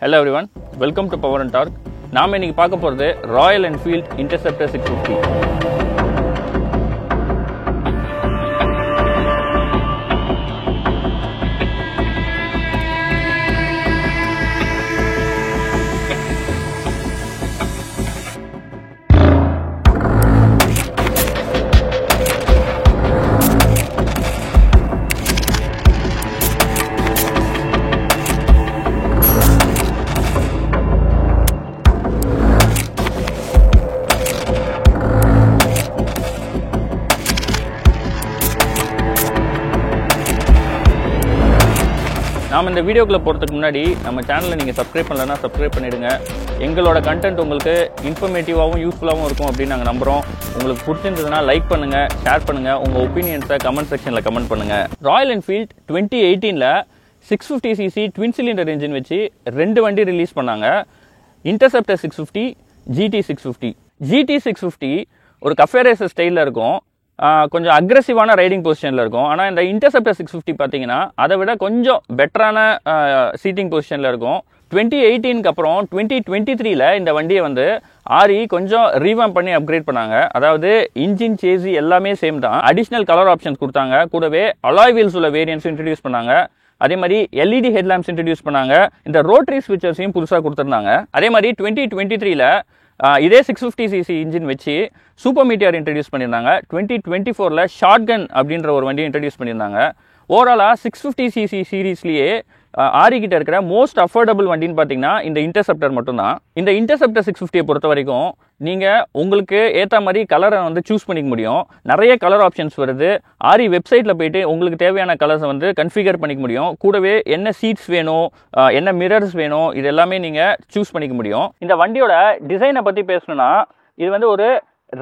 Hello everyone, welcome to Power and Torque. நாம இன்னைக்கு பார்க்க போறது ராயல் என்ஃபீல்ட் இன்டர்செப்டர் 650. நாம் இந்த வீடியோக்குள்ளே போகிறதுக்கு முன்னாடி நம்ம சேனலை நீங்கள் சப்ஸ்கிரைப் பண்ணலன்னா சப்ஸ்கிரைப் பண்ணிவிடுங்க. எங்களோட கண்டென்ட் உங்களுக்கு இன்ஃபர்மேட்டிவாகவும் யூஸ்ஃபுல்லாகவும் இருக்கும் அப்படின்னு நாங்கள் நம்புகிறோம். உங்களுக்கு பிடிச்சிருந்ததுன்னா லைக் பண்ணுங்கள், ஷேர் பண்ணுங்கள், உங்கள் ஒப்பீனியன்ஸை கமெண்ட் செக்ஷனில் கமெண்ட் பண்ணுங்கள். Royal Enfield 2018 650cc twin cylinder engine வச்சு 2 வண்டி ரிலீஸ் பண்ணாங்க. Interceptor 650, GT 650. GT 650 ஒரு கஃபே ரேசர் ஸ்டைலில் இருக்கும், கொஞ்சம் அக்ரெசிவான ரைடிங் பொசிஷனில் இருக்கும். ஆனால் இந்த இன்டர்செப்டர் 650 பார்த்தீங்கன்னா அதை விட கொஞ்சம் பெட்டரான சீட்டிங் பொசிஷனில் இருக்கும். 2018க்கு அப்புறம் 2023 இந்த வண்டியை வந்து ஆரி கொஞ்சம் ரீவாம் பண்ணி அப்கிரேட் பண்ணாங்க. அதாவது இன்ஜின் சேசி எல்லாமே சேம் தான், அடிஷ்னல் கலர் ஆப்ஷன்ஸ் கொடுத்தாங்க. கூடவே அலாய் வீல்ஸ் உள்ள வேரியன்ஸ் இன்ட்ரடியூஸ் பண்ணாங்க. அதே மாதிரி LED ஹெட்லாம்ப்ஸ் இன்ட்ரடியூஸ் பண்ணாங்க. இந்த ரோட்டரி ஸ்விட்சர்ஸையும் புதுசாக கொடுத்துருந்தாங்க. அதே மாதிரி 2023 இதே 650cc இன்ஜின் வச்சு சூப்பர் மீட்டியர் இன்ட்ரடியூஸ் பண்ணியிருந்தாங்க. 2024 ஷாட்கன் அப்படின்ற ஒரு வண்டியை இன்ட்ரடியூஸ் பண்ணியிருந்தாங்க. ஓவராலாக 650cc சீரீஸ்லேயே ஆரி கிட்ட இருக்கிற மோஸ்ட் அஃபோர்டபுள் வண்டின்னு பார்த்தீங்கன்னா இந்த இன்டர்செப்டர் மட்டும்தான். இந்த இன்டர்செப்டர் 650 பொறுத்த வரைக்கும் நீங்கள் உங்களுக்கு ஏற்ற மாதிரி கலரை வந்து சூஸ் பண்ணிக்க முடியும். நிறைய கலர் ஆப்ஷன்ஸ் வருது. ஆரி வெப்சைட்டில் போயிட்டு உங்களுக்கு தேவையான கலர்ஸை வந்து கன்ஃபிகர் பண்ணிக்க முடியும். கூடவே என்ன சீட்ஸ் வேணும், என்ன மிரர்ஸ் வேணும், இது எல்லாமே நீங்கள் சூஸ் பண்ணிக்க முடியும். இந்த வண்டியோட டிசைனை பற்றி பேசணும்னா இது வந்து ஒரு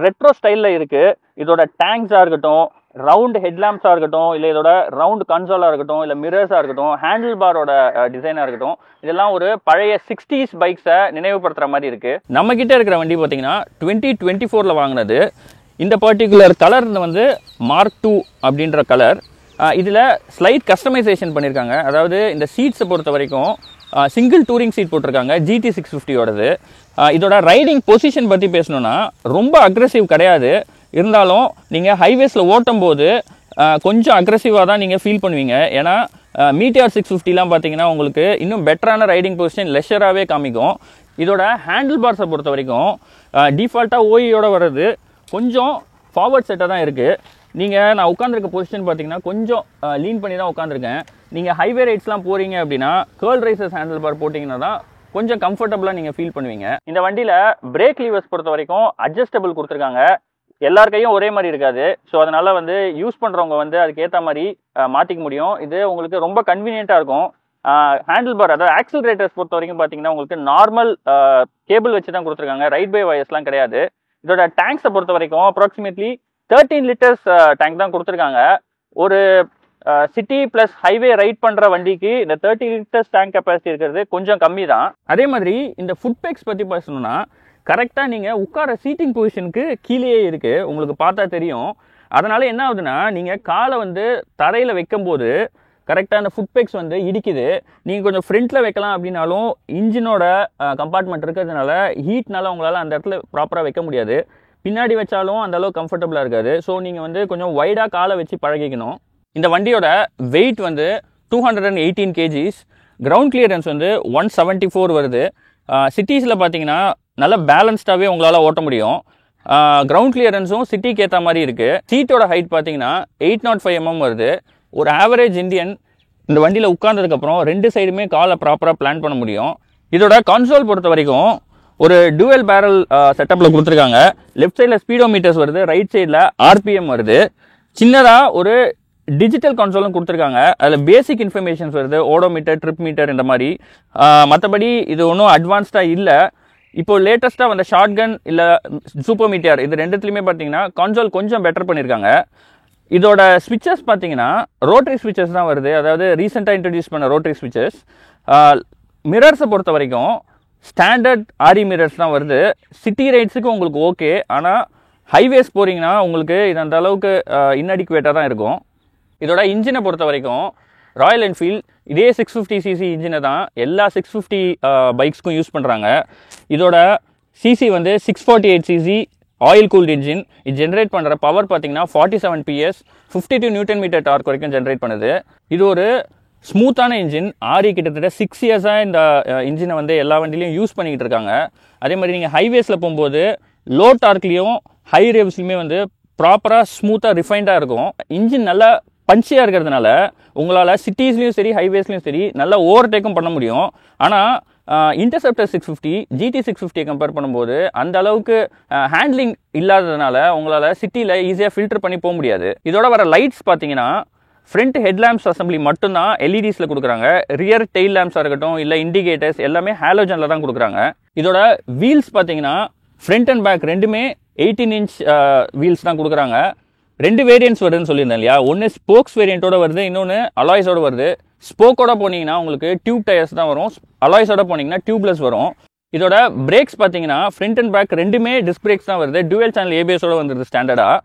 ரெட்ரோ ஸ்டைலில் இருக்குது. இதோட டேங்க்ஸாக இருக்கட்டும், ரவுண்ட் ஹெட்லாம்ப்ஸாக இருக்கட்டும், இல்லை இதோட ரவுண்ட் கன்சோலாக இருக்கட்டும், இல்லை மிரர்ஸாக இருக்கட்டும், ஹேண்டில் பாரோட டிசைனாக இருக்கட்டும், இதெல்லாம் ஒரு பழைய 60s பைக்ஸை நினைவுபடுத்துகிற மாதிரி இருக்குது. நம்ம கிட்ட இருக்கிற வண்டி பார்த்தீங்கன்னா 2024 வாங்கினது. இந்த பர்டிகுலர் கலர் வந்து Mark II அப்படின்ற கலர். இதில் ஸ்லைட் கஸ்டமைசேஷன் பண்ணியிருக்காங்க. அதாவது இந்த சீட்ஸை பொறுத்த வரைக்கும் சிங்கிள் டூரிங் சீட் போட்டிருக்காங்க GT 650யோடது. இதோட ரைடிங் பொசிஷன் பற்றி பேசணுன்னா ரொம்ப அக்ரெசிவ் கிடையாது. இருந்தாலும் நீங்கள் ஹைவேஸில் ஓட்டும் போது கொஞ்சம் அக்ரெசிவாக தான் நீங்கள் ஃபீல் பண்ணுவீங்க. ஏன்னா மீட்டியார் 650 பார்த்தீங்கன்னா உங்களுக்கு இன்னும் பெட்டரான ரைடிங் பொசிஷன் லெஷராகவே காமிக்கும். இதோட ஹேண்டில் பார்ஸை பொறுத்த வரைக்கும் டிஃபால்ட்டாக ஓயோட வர்றது கொஞ்சம் ஃபார்வர்ட் செட்டாக தான் இருக்குது. நான் உட்காந்துருக்க பொசிஷன் பார்த்தீங்கன்னா கொஞ்சம் லீன் பண்ணி தான் உட்காந்துருக்கேன். நீங்கள் ஹைவே ரைட்ஸ்லாம் போகிறீங்க அப்படின்னா கேர்ள் ரைசர்ஸ் ஹேண்டில் பார் போட்டிங்கன்னா தான் கொஞ்சம் கம்ஃபர்டபுளாக நீங்கள் ஃபீல் பண்ணுவீங்க. இந்த வண்டியில் பிரேக் லீவர்ஸ் பொறுத்த வரைக்கும் அட்ஜஸ்டபிள் கொடுத்துருக்காங்க. எல்லார் கையும் ஒரே மாதிரி இருக்காது. ஸோ அதனால் வந்து யூஸ் பண்ணுறவங்க வந்து அதுக்கேற்ற மாதிரி மாற்றிக்க முடியும். இது உங்களுக்கு ரொம்ப கன்வீனியண்ட்டாக இருக்கும். ஹேண்டில் பார், அதாவது ஆக்சிலரேட்டர்ஸ் பொறுத்த வரைக்கும் பார்த்தீங்கன்னா உங்களுக்கு நார்மல் கேபிள் வச்சு தான் கொடுத்துருக்காங்க. ரைட் பை வயர்ஸ்லாம் கிடையாது. இதோட டேங்க்ஸை பொறுத்த வரைக்கும் அப்ராக்சிமேட்லி 13 லிட்டர்ஸ் டேங்க் தான் கொடுத்துருக்காங்க. ஒரு சிட்டி ப்ளஸ் ஹைவே ரைட் பண்ணுற வண்டிக்கு இந்த 30 லிட்டர்ஸ் டேங்க் கெப்பாசிட்டி இருக்கிறது கொஞ்சம் கம்மி தான். அதே மாதிரி இந்த ஃபுட் பேக்ஸ் பற்றி பேசணும்னா கரெக்டாக நீங்கள் உட்கார சீட்டிங் பொசிஷனுக்கு கீழேயே இருக்குது, உங்களுக்கு பார்த்தா தெரியும். அதனால் என்ன ஆகுதுன்னா நீங்கள் காலை வந்து தரையில் வைக்கும்போது கரெக்டாக அந்த ஃபுட் பேக்ஸ் வந்து இடிக்குது. நீங்கள் கொஞ்சம் ஃப்ரண்ட்டில் வைக்கலாம் அப்படின்னாலும் இன்ஜினோட கம்பார்ட்மெண்ட் இருக்கிறதுனால ஹீட்னால உங்களால் அந்த இடத்துல ப்ராப்பராக வைக்க முடியாது. பின்னாடி வச்சாலும் அந்தளவு கம்ஃபர்டபுளாக இருக்காது. ஸோ நீங்கள் வந்து கொஞ்சம் வைடாக காலை வச்சு பழகிக்கணும். இந்த வண்டியோட வெயிட் வந்து 218 kgs, கிரவுண்ட் கிளியரன்ஸ் வந்து 174 வருது. சிட்டிஸில் பார்த்தீங்கன்னா நல்ல பேலன்ஸ்டாகவே உங்களால் ஓட்ட முடியும். கிரவுண்ட் கிளியரன்ஸும் சிட்டிக்கு ஏற்ற மாதிரி இருக்குது. சீட்டோட ஹைட் பார்த்தீங்கன்னா 805 mm வருது. ஒரு ஆவரேஜ் இந்தியன் இந்த வண்டியில் உட்கார்ந்ததுக்கப்புறம் 2 சைடுமே காலை ப்ராப்பராக பிளான் பண்ண முடியும். இதோட கன்சோல் பொறுத்த வரைக்கும் ஒரு டூவல் பேரல் செட்டப்பில் கொடுத்துருக்காங்க. லெஃப்ட் சைடில் ஸ்பீடோமீட்டர்ஸ் வருது, ரைட் சைடில் RPM வருது. சின்னதாக ஒரு டிஜிட்டல் கன்சோலும் கொடுத்துருக்காங்க. அதில் பேசிக் இன்ஃபர்மேஷன்ஸ் வருது, ஓடோமீட்டர், ட்ரிப் மீட்டர் இந்த மாதிரி. மற்றபடி இது ஒன்றும் அட்வான்ஸ்டாக இல்லை. இப்போ லேட்டஸ்ட்டாக வந்த ஷாட்கன் இல்லை சூப்பர் மீட்டியர் இது ரெண்டுத்துலையுமே பார்த்தீங்கன்னா கன்சோல் கொஞ்சம் பெட்டர் பண்ணியிருக்காங்க. இதோட ஸ்விட்சஸ் பார்த்தீங்கன்னா ரோட்டரி ஸ்விட்சஸ் தான் வருது. அதாவது ரீசெண்டாக இன்ட்ரடியூஸ் பண்ண ரோட்டரி ஸ்விட்சஸ். மிரர்ஸை பொறுத்த வரைக்கும் ஸ்டாண்டர்ட் ஆரி மிரர்ஸ் தான் வருது. சிட்டி ரைட்ஸுக்கு உங்களுக்கு ஓகே, ஆனால் ஹைவேஸ் போகிறீங்கன்னா உங்களுக்கு இது அந்த அளவுக்கு இன்அடிக்குவேட்டாக தான் இருக்கும். இதோட இன்ஜினை பொறுத்த வரைக்கும் ராயல் என்ஃபீல்ட் இதே 650cc இன்ஜினை தான் எல்லா 650 பைக்ஸ்க்கும் யூஸ் பண்ணுறாங்க. இதோட சிசி வந்து 648cc ஆயில் கூல்டு இன்ஜின். இது ஜென்ரேட் பண்ணுற பவர் பார்த்தீங்கன்னா 47 PS, 52 Nm டார்க் வரைக்கும் ஜென்ரேட் பண்ணுது. இது ஒரு ஸ்மூத்தான இன்ஜின். ஆரி கிட்டத்தட்ட 6 இயர்ஸாக இந்த இன்ஜினை வந்து எல்லா வண்டிலையும் யூஸ் பண்ணிக்கிட்டு இருக்காங்க. அதே மாதிரி நீங்கள் ஹைவேஸில் போகும்போது லோ டார்க்லேயும் ஹை ரேவ்ஸ்லையுமே வந்து ப்ராப்பராக ஸ்மூத்தாக ரிஃபைண்டாக இருக்கும். இன்ஜின் நல்லா பஞ்சியாக இருக்கிறதுனால உங்களால் சிட்டிஸ்லையும் சரி ஹைவேஸ்லையும் சரி நல்லா ஓவர்டேக்கும் பண்ண முடியும். ஆனால் இன்டர்செப்டர் 650 GT 650 கம்பேர் பண்ணும்போது அந்த அளவுக்கு ஹேண்ட்லிங் இல்லாததுனால உங்களால் சிட்டியில் ஈஸியாக ஃபில்டர் பண்ணி போக முடியாது. இதோட வர லைட்ஸ் பார்த்தீங்கன்னா ஃப்ரண்ட் ஹெட்லாம்ப்ஸ் அசம்பிளி மட்டும்தான் LEDஸில் கொடுக்குறாங்க. ரியர் டெயில் லேம்ப்ஸாக இருக்கட்டும் இல்லை இண்டிகேட்டர்ஸ் எல்லாமே ஹாலோஜனில் தான் கொடுக்குறாங்க. இதோட வீல்ஸ் பார்த்தீங்கன்னா ஃப்ரண்ட் அண்ட் பேக் ரெண்டுமே 18 inch வீல்ஸ் தான் கொடுக்குறாங்க. 2 வேரியன்ட்ஸ் வருதுன்னு சொல்லியிருந்தேன் இல்லையா, ஒன்று ஸ்போக்ஸ் வேரியண்ட்டோட வருது, இன்னொன்று அலாய்ஸோட வருது. ஸ்போக்கோட போனீங்கன்னா உங்களுக்கு டியூப் டயர்ஸ் தான் வரும், அலாய்ஸோட போனீங்கன்னா டியூப்லெஸ் வரும். இதோட பிரேக்ஸ் பார்த்தீங்கன்னா ஃப்ரண்ட் அண்ட் பேக் ரெண்டுமே டிஸ்க் பிரேக்ஸ் தான் வருது. டுவல் சேனல் ABSோட வந்துருது ஸ்டாண்டர்டாக.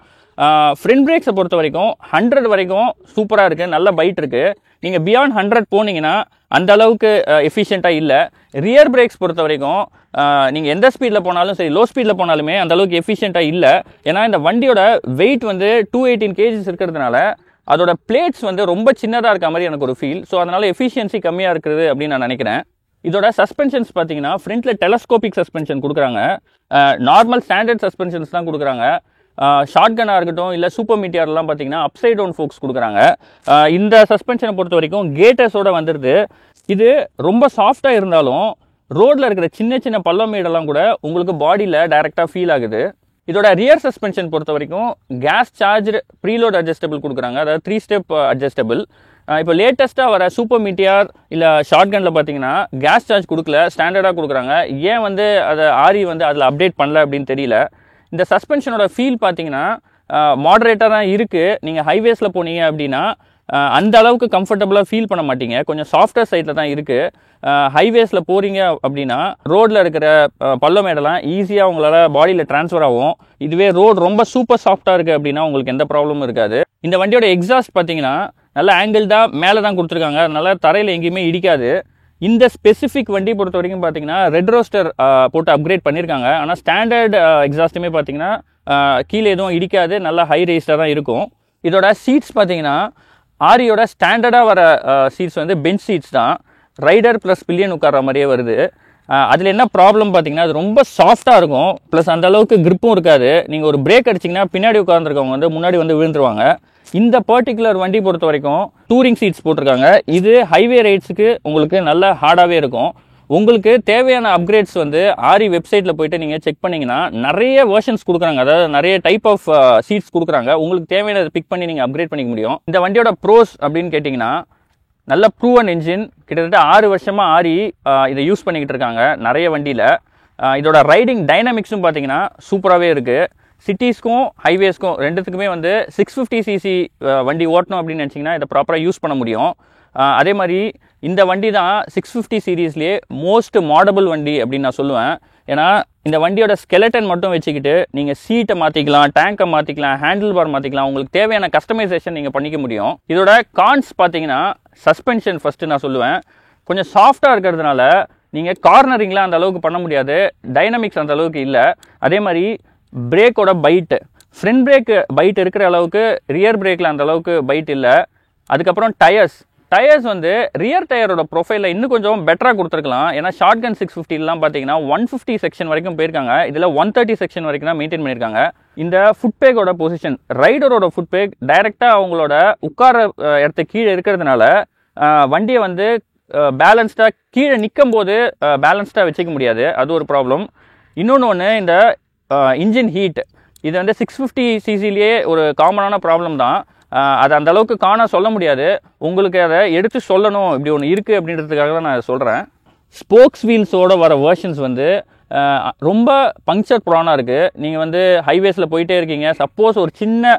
ஃப்ரண்ட் பிரேக்ஸை பொறுத்த வரைக்கும் 100 வரைக்கும் சூப்பராக இருக்குது, நல்ல பைட் இருக்குது. நீங்கள் பியாண்ட் 100 போனீங்கன்னா அந்த அளவுக்கு எஃபிஷியண்ட்டாக இல்லை. ரியர் பிரேக்ஸ் பொறுத்த வரைக்கும் நீங்கள் எந்த ஸ்பீடில் போனாலும் சரி, லோ ஸ்பீடில் போனாலுமே அந்த அளவுக்கு எஃபிஷியண்ட்டாக இல்லை. ஏன்னா இந்த வண்டியோட வெயிட் வந்து 218 kgs இருக்கிறதுனால அதோட பிளேட்ஸ் வந்து ரொம்ப சின்னதாக இருக்க மாதிரி எனக்கு ஒரு ஃபீல். ஸோ அதனால் எஃபிஷியன்சி கம்மியாக இருக்குது அப்படின்னு நான் நினைக்கிறேன். இதோட சஸ்பென்ஷன்ஸ் பார்த்தீங்கன்னா ஃப்ரண்ட்டில் டெலஸ்கோபிக் சஸ்பென்ஷன் கொடுக்குறாங்க. நார்மல் ஸ்டாண்டர்ட் சஸ்பென்ஷன்ஸ் தான் கொடுக்குறாங்க. ஷார்ட் கன்னாக இருக்கட்டும் இல்லை சூப்பர் மீட்டியர்லாம் பார்த்தீங்கன்னா அப்சைட் டவுன் ஃபோக்ஸ் கொடுக்குறாங்க. இந்த சஸ்பென்ஷனை பொறுத்த வரைக்கும் கேட்டர்ஸோட வந்துடுது. இது ரொம்ப சாஃப்டாக இருந்தாலும் ரோட்டில் இருக்கிற சின்ன சின்ன பள்ளமேடெல்லாம் கூட உங்களுக்கு பாடியில் டைரெக்டாக ஃபீல் ஆகுது. இதோட ரியர் சஸ்பென்ஷன் பொறுத்த வரைக்கும் கேஸ் சார்ஜ் ப்ரீலோட் அட்ஜஸ்டபிள் கொடுக்குறாங்க, அதாவது 3 ஸ்டெப் அட்ஜஸ்டபிள். இப்போ லேட்டஸ்ட்டாக வர சூப்பர் மீட்டியார் இல்லை ஷார்ட் கனில் பார்த்தீங்கன்னா கேஸ் சார்ஜ் கொடுக்கல, ஸ்டாண்டர்டாக கொடுக்குறாங்க. ஏன் வந்து அதை ஆரி வந்து அதில் அப்டேட் பண்ணல அப்படின்னு தெரியல. இந்த சஸ்பென்ஷனோட ஃபீல் பார்த்தீங்கன்னா மாடரேட்டாக தான் இருக்குது. நீங்கள் ஹைவேஸில் போனீங்க அப்படின்னா அந்த அளவுக்கு கம்ஃபர்டபுளாக ஃபீல் பண்ண மாட்டீங்க, கொஞ்சம் சாஃப்ட்வேர் சைடில் தான் இருக்குது. ஹைவேஸில் போகிறீங்க அப்படின்னா ரோட்டில் இருக்கிற பள்ளமேடெல்லாம் ஈஸியாக உங்களால் பாடியில் ட்ரான்ஸ்ஃபர் ஆகும். இதுவே ரோடு ரொம்ப சூப்பர் சாஃப்டாக இருக்குது அப்படின்னா உங்களுக்கு எந்த ப்ராப்ளமும் இருக்காது. இந்த வண்டியோட எக்ஸாஸ்ட் பார்த்தீங்கன்னா நல்லா ஆங்கிள்டாக மேலே தான் கொடுத்துருக்காங்க, அதனால தரையில் எங்கேயுமே இடிக்காது. இந்த ஸ்பெசிஃபிக் வண்டி பொறுத்த வரைக்கும் பார்த்தீங்கன்னா ரெட் ரோஸ்டர் போட்டு அப்கிரேட் பண்ணியிருக்காங்க. ஆனால் ஸ்டாண்டர்ட் எக்ஸாஸ்ட்டுமே பார்த்தீங்கன்னா கீழே எதுவும் இடிக்காது, நல்லா ஹை ரேஸ்டாக தான் இருக்கும். இதோட சீட்ஸ் பார்த்தீங்கன்னா ஆரியோட ஸ்டாண்டர்டாக வர சீட்ஸ் வந்து பெஞ்ச் சீட்ஸ் தான், ரைடர் ப்ளஸ் பில்லியன் உட்கார்ற மாதிரியே வருது. அதில் என்ன ப்ராப்ளம் பார்த்தீங்கன்னா அது ரொம்ப சாஃப்டாக இருக்கும், ப்ளஸ் அந்த அளவுக்கு கிரிப்பும் இருக்காது. நீங்கள் ஒரு பிரேக் அடிச்சிங்கன்னா பின்னாடி உட்காந்துருக்கவங்க வந்து முன்னாடி வந்து விழுந்துருவாங்க. இந்த பர்டிகுலர் வண்டி பொறுத்த வரைக்கும் டூரிங் சீட்ஸ் போட்டிருக்காங்க. இது ஹைவே ரைட்ஸுக்கு உங்களுக்கு நல்ல ஹார்டாகவே இருக்கும். உங்களுக்கு தேவையான அப்கிரேட்ஸ் வந்து ஆரி வெப்சைட்டில் போயிட்டு நீங்கள் செக் பண்ணிங்கன்னா நிறைய வெர்ஷன்ஸ் கொடுக்குறாங்க, அதாவது நிறைய டைப் ஆஃப் சீட்ஸ் கொடுக்குறாங்க. உங்களுக்கு தேவையானதை பிக் பண்ணி நீங்கள் அப்கிரேட் பண்ணிக்க முடியும். இந்த வண்டியோட ப்ரோஸ் அப்படின்னு கேட்டிங்கன்னா நல்ல ப்ரூவன் இன்ஜின், கிட்டத்தட்ட 6 வருஷமாக ஆரி இதை யூஸ் பண்ணிக்கிட்டு இருக்காங்க நிறைய வண்டியில். இதோட ரைடிங் டைனமிக்ஸும் பார்த்தீங்கன்னா சூப்பராகவே இருக்குது. சிட்டிஸ்க்கும் ஹைவேஸ்க்கும் ரெண்டுத்துக்குமே வந்து 650cc வண்டி ஓட்டணும் அப்படின்னு நினச்சிங்கன்னா இதை ப்ராப்பராக யூஸ் பண்ண முடியும். அதே மாதிரி இந்த வண்டி தான் 650 சீரீஸ்லேயே மோஸ்ட் மாடபிள் வண்டி அப்படின்னு நான் சொல்லுவேன். ஏன்னா இந்த வண்டியோட ஸ்கெலட்டன் மட்டும் வச்சுக்கிட்டு நீங்கள் சீட்டை மாற்றிக்கலாம், டேங்கை மாற்றிக்கலாம், ஹேண்டில் பார் மாற்றிக்கலாம், உங்களுக்கு தேவையான கஸ்டமைசேஷன் நீங்கள் பண்ணிக்க முடியும். இதோட கான்ஸ் பார்த்தீங்கன்னா சஸ்பென்ஷன் ஃபஸ்ட்டு நான் சொல்லுவேன். கொஞ்சம் சாஃப்டாக இருக்கிறதுனால நீங்கள் கார்னரிங்லாம் அந்த அளவுக்கு பண்ண முடியாது, டைனமிக்ஸ் அந்த அளவுக்கு இல்லை. அதே மாதிரி பிரேக்கோட பைட்டு, ஃப்ரண்ட் பிரேக் பைட் இருக்கிற அளவுக்கு ரியர் பிரேக்கில் அந்த அளவுக்கு பைட் இல்லை. அதுக்கப்புறம் டயர்ஸ் வந்து ரியர் டயரோட ப்ரொஃபைலில் இன்னும் கொஞ்சம் பெட்டராக கொடுத்துருக்கலாம். ஏன்னா ஷார்ட் கன் 650லாம் பார்த்தீங்கன்னா 150 செக்ஷன் வரைக்கும் போயிருக்காங்க, இதில் 130 செக்ஷன் வரைக்கும் தான் மெயின்டைன் பண்ணியிருக்காங்க. இந்த ஃபுட் பேக்கோட பொசிஷன், ரைடரோட ஃபுட் பேக் டைரெக்டாக அவங்களோட உட்கார இடத்துக்கு கீழே இருக்கிறதுனால வண்டியை வந்து பேலன்ஸ்டாக கீழே நிற்கும் போது பேலன்ஸ்டாக வச்சுக்க முடியாது, அது ஒரு ப்ராப்ளம். இன்னொன்று இந்த இன்ஜின் ஹீட், இது வந்து 650cc ஒரு காமனான ப்ராப்ளம் தான். அது அந்த அளவுக்கு சொல்ல முடியாது, உங்களுக்கு அதை எடுத்து சொல்லணும் இப்படி ஒன்று இருக்குது அப்படின்றதுக்காக தான் நான் சொல்கிறேன். ஸ்போக்ஸ் வீல்ஸோட வர வேர்ஷன்ஸ் வந்து ரொம்ப பங்க்சர் ப்ரானாக இருக்குது. நீங்கள் வந்து ஹைவேஸில் போயிட்டே இருக்கீங்க, சப்போஸ் ஒரு சின்ன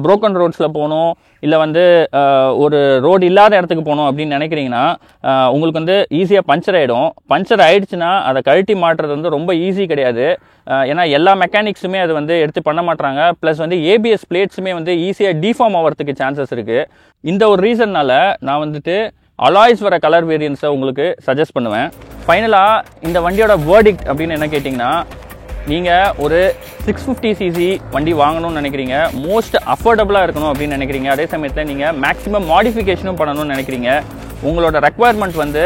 புரோக்கன் ரோட்ஸில் போகணும், இல்லை வந்து ஒரு ரோடு இல்லாத இடத்துக்கு போகணும் அப்படின்னு நினைக்கிறீங்கன்னா உங்களுக்கு வந்து ஈஸியாக பஞ்சர் ஆகிடும். பஞ்சர் ஆகிடுச்சுன்னா அதை கழட்டி மாட்டுறது வந்து ரொம்ப ஈஸி கிடையாது. ஏன்னா எல்லா மெக்கானிக்ஸுமே அது வந்து எடுத்து பண்ண மாட்டாங்க. ப்ளஸ் வந்து ஏபிஎஸ் பிளேட்ஸுமே வந்து ஈஸியாக டிஃபார்ம் ஆகிறதுக்கு சான்சஸ் இருக்குது. இந்த ஒரு ரீசன்னால நான் வந்துட்டு அலாய்ஸ் வர கலர் வேரியன்ஸை உங்களுக்கு சஜஸ்ட் பண்ணுவேன். ஃபைனலாக இந்த வண்டியோட வேர்டிக்ட் அப்படின்னு என்ன கேட்டிங்கன்னா, நீங்கள் ஒரு 650cc வண்டி வாங்கணும்னு நினைக்கிறீங்க, மோஸ்ட் அஃபோர்டபுளாக இருக்கணும் அப்படின்னு நினைக்கிறீங்க, அதே சமயத்தில் நீங்கள் மேக்ஸிமம் மாடிஃபிகேஷனும் பண்ணணும்னு நினைக்கிறீங்க, உங்களோட ரெக்குவயர்மெண்ட் வந்து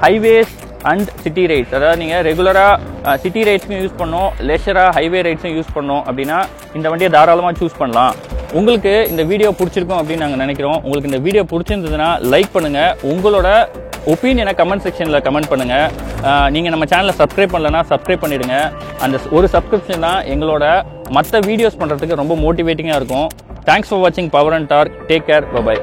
ஹைவேஸ் அண்ட் சிட்டி ரைட்ஸ், அதாவது நீங்கள் ரெகுலராக சிட்டி ரைட்ஸும் யூஸ் பண்ணணும், லெஷராக ஹைவே ரைட்ஸும் யூஸ் பண்ணணும் அப்படின்னா இந்த வண்டியை தாராளமாக சூஸ் பண்ணலாம். உங்களுக்கு இந்த வீடியோ பிடிச்சிருக்கும் அப்படின்னு நாங்கள் நினைக்கிறோம். உங்களுக்கு இந்த வீடியோ பிடிச்சிருந்ததுன்னா லைக் பண்ணுங்கள், உங்களோட ஒப்பீனியனை கமெண்ட் செக்ஷனில் கமெண்ட் பண்ணுங்கள். நீங்கள் நம்ம சேனலை சப்ஸ்கிரைப் பண்ணலன்னா சப்ஸ்கிரைப் பண்ணிவிடுங்க. அந்த ஒரு சப்ஸ்கிரிப்ஷன் தான் எங்களோட மற்ற வீடியோஸ் பண்ணுறதுக்கு ரொம்ப மோட்டிவேட்டிங்காக இருக்கும். தேங்க்ஸ் ஃபார் வாட்சிங் power and dark. Take care. By.